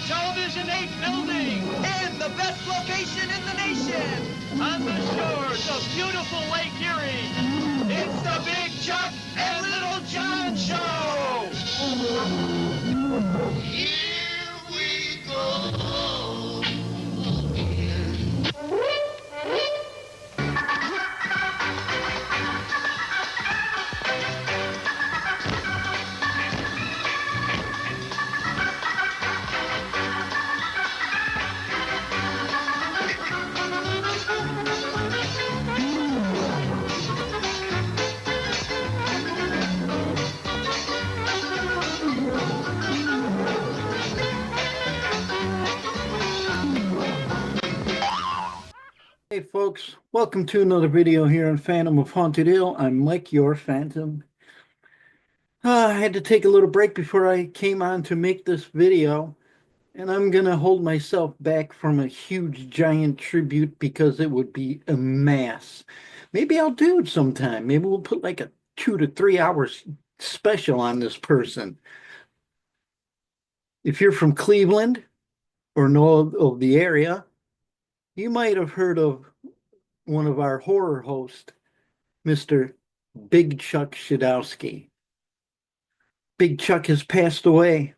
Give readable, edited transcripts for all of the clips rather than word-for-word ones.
Television 8 building. In the best location in the nation. On the shores of beautiful Lake Erie. It's the Big Chuck and Little John Show. Here we go again. Hey folks, welcome to another video here on Phantom of Haunted Hill. I'm Mike, your Phantom. I had to take a little break before I came on to make this video, and I'm gonna hold myself back from a huge giant tribute because it would be a mass. Maybe I'll do it sometime. Maybe we'll put like a 2 to 3 hours special on this person. If you're from Cleveland or know of the area, you might have heard of one of our horror hosts, Mr. Big Chuck Schodowski. Big Chuck has passed away.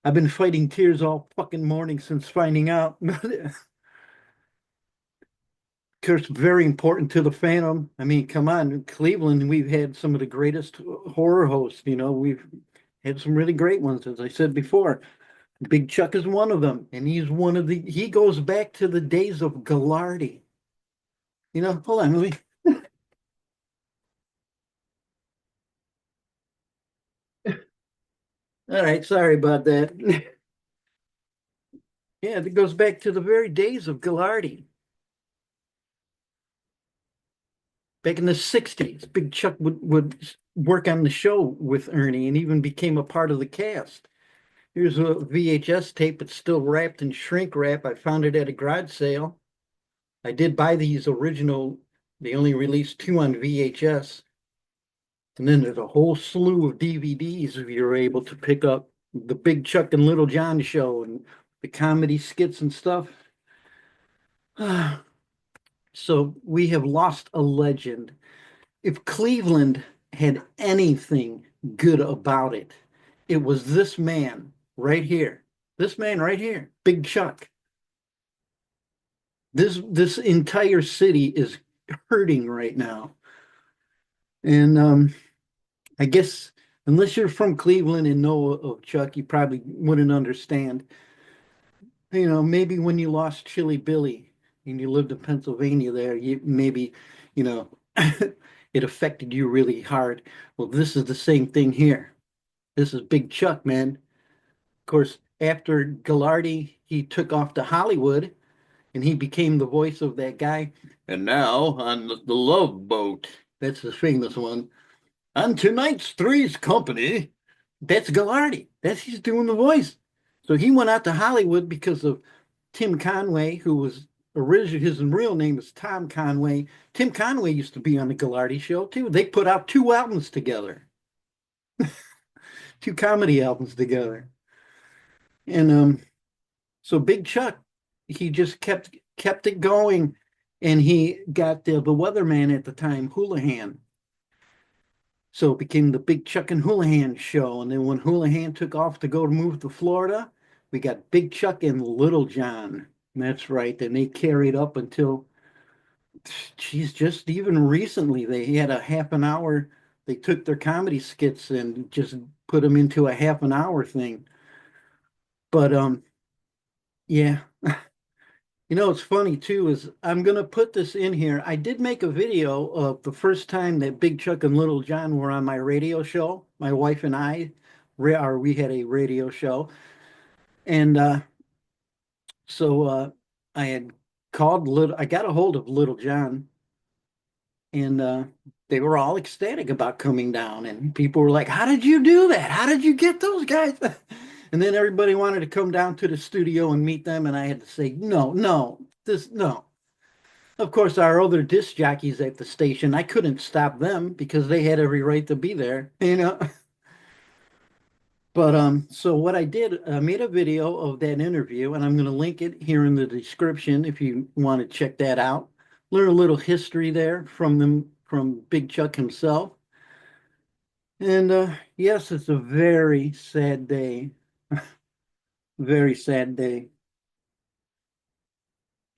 I've been fighting tears all fucking morning since finding out. Of course, very important to the Phantom. I mean, come on, in Cleveland, we've had some of the greatest horror hosts. You know, we've had some really great ones, as I said before. Big Chuck is one of them, and he goes back to the days of Gallardi. You know, hold on, let me. All right, sorry about that. Yeah, it goes back to the very days of Gallardi. Back in the 60s, Big Chuck would work on the show with Ernie and even became a part of the cast. Here's a VHS tape. It's still wrapped in shrink wrap. I found it at a garage sale. I did buy these original. They only released 2 on VHS. And then there's a whole slew of DVDs if you're able to pick up the Big Chuck and Little John show and the comedy skits and stuff. So we have lost a legend. If Cleveland had anything good about it, it was this man right here. This man right here, Big Chuck. This entire city is hurting right now. And I guess unless you're from Cleveland and know of Chuck, you probably wouldn't understand. You know, maybe when you lost Chili Billy and you lived in Pennsylvania there, you know, it affected you really hard. Well, this is the same thing here. This is Big Chuck, man. Of course, after Gallardi, he took off to Hollywood and he became the voice of that guy. And now on the Love Boat, that's the famous one. On tonight's Three's Company, that's Gallardi. He's doing the voice. So he went out to Hollywood because of Tim Conway, who was originally, his real name is Tom Conway. Tim Conway used to be on the Gallardi show too. They put out 2 albums together. 2 comedy albums together. And so Big Chuck, he just kept it going, and he got the weatherman at the time, Houlihan. So it became the Big Chuck and Houlihan show. And then when Houlihan took off to move to Florida, we got Big Chuck and Little John. That's right. And they carried up until, geez, just even recently, they had a half an hour. They took their comedy skits and just put them into a half an hour thing. But yeah. You know, what's funny too is I'm going to put this in here. I did make a video of the first time that Big Chuck and Little John were on my radio show. My wife and I, we had a radio show. And so I had I got a hold of Little John, and they were all ecstatic about coming down. And people were like, how did you do that? How did you get those guys? And then everybody wanted to come down to the studio and meet them. And I had to say, no. Of course, our other disc jockeys at the station, I couldn't stop them because they had every right to be there, you know. But so what I did, I made a video of that interview, and I'm going to link it here in the description if you want to check that out. Learn a little history there from them, from Big Chuck himself. And yes, it's a very sad day. Very sad day.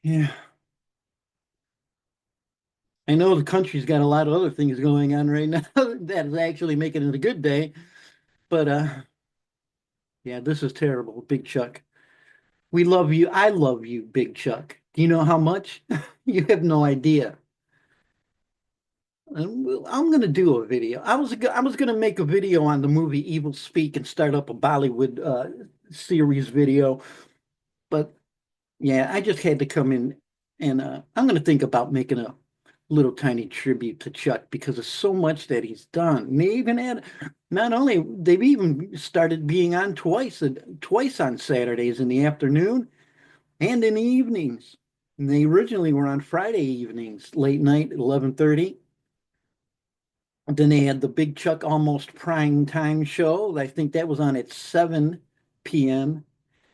Yeah. I know the country's got a lot of other things going on right now that is actually making it a good day, but yeah, this is terrible, Big Chuck. We love you. I love you, Big Chuck. Do you know how much? You have no idea. I'm gonna do a video. I was gonna make a video on the movie Evil Speak and start up a Bollywood series video, but yeah, I just had to come in and I'm gonna think about making a little tiny tribute to Chuck because of so much that he's done. And they even had not only they've even started being on twice on Saturdays in the afternoon and in the evenings. And they originally were on Friday evenings, late night, 11:30. Then they had the Big Chuck Almost Prime Time show. I think that was on at 7 p.m.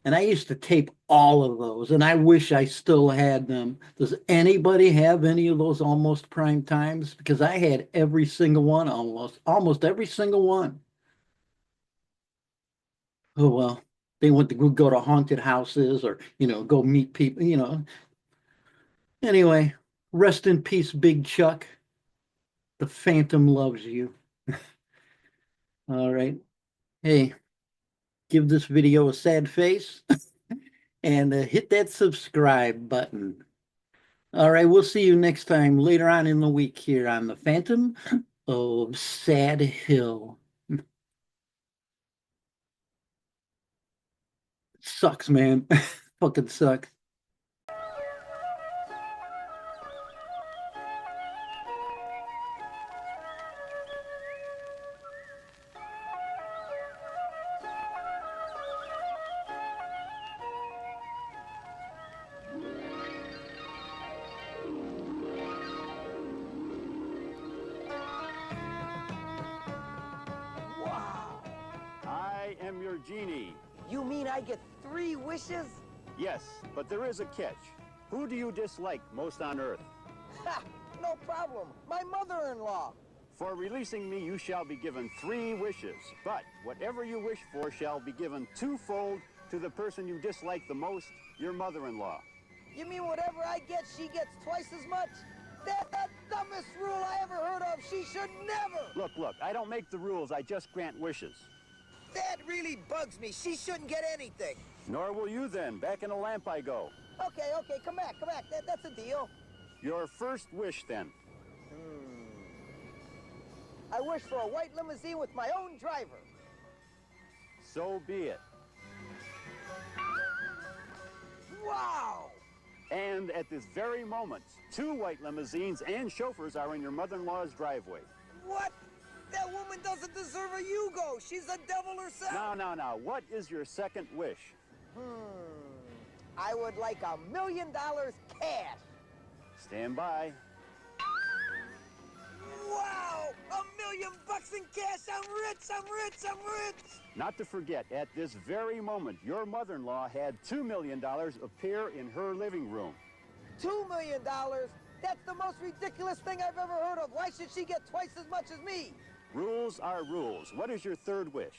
And I used to tape all of those, and I wish I still had them. Does anybody have any of those almost prime times? Because I had every single one, almost every single one. Oh well, they went to go to haunted houses or go meet people. Anyway, rest in peace, Big Chuck. The Phantom loves you. All right. Hey, give this video a sad face and hit that subscribe button. All right, we'll see you next time later on in the week here on the Phantom of Sad Hill. Sucks, man. Fucking sucks. Wow! I am your genie. You mean I get 3 wishes? Yes, but there is a catch. Who do you dislike most on Earth? Ha! No problem. My mother-in-law. For releasing me, you shall be given 3 wishes, but whatever you wish for shall be given twofold to the person you dislike the most, your mother-in-law. You mean whatever I get, she gets twice as much? That's the dumbest rule I ever heard of. She should never. Look, I don't make the rules, I just grant wishes. That really bugs me. She shouldn't get anything. Nor will you then. Back in the lamp I go. Okay, come back. That's a deal. Your first wish, then. I wish for a white limousine with my own driver. So be it. Wow! And at this very moment, 2 white limousines and chauffeurs are in your mother-in-law's driveway. What? That woman doesn't deserve a Yugo. She's a devil herself. Now. What is your second wish? I would like $1 million cash. Stand by. Wow! $1 million in cash! I'm rich! Not to forget, at this very moment, your mother-in-law had $2 million appear in her living room. $2 million? That's the most ridiculous thing I've ever heard of. Why should she get twice as much as me? Rules are rules. What is your third wish?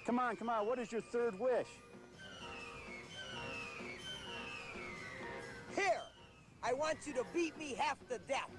Come on, what is your third wish? Here! I want you to beat me half to death.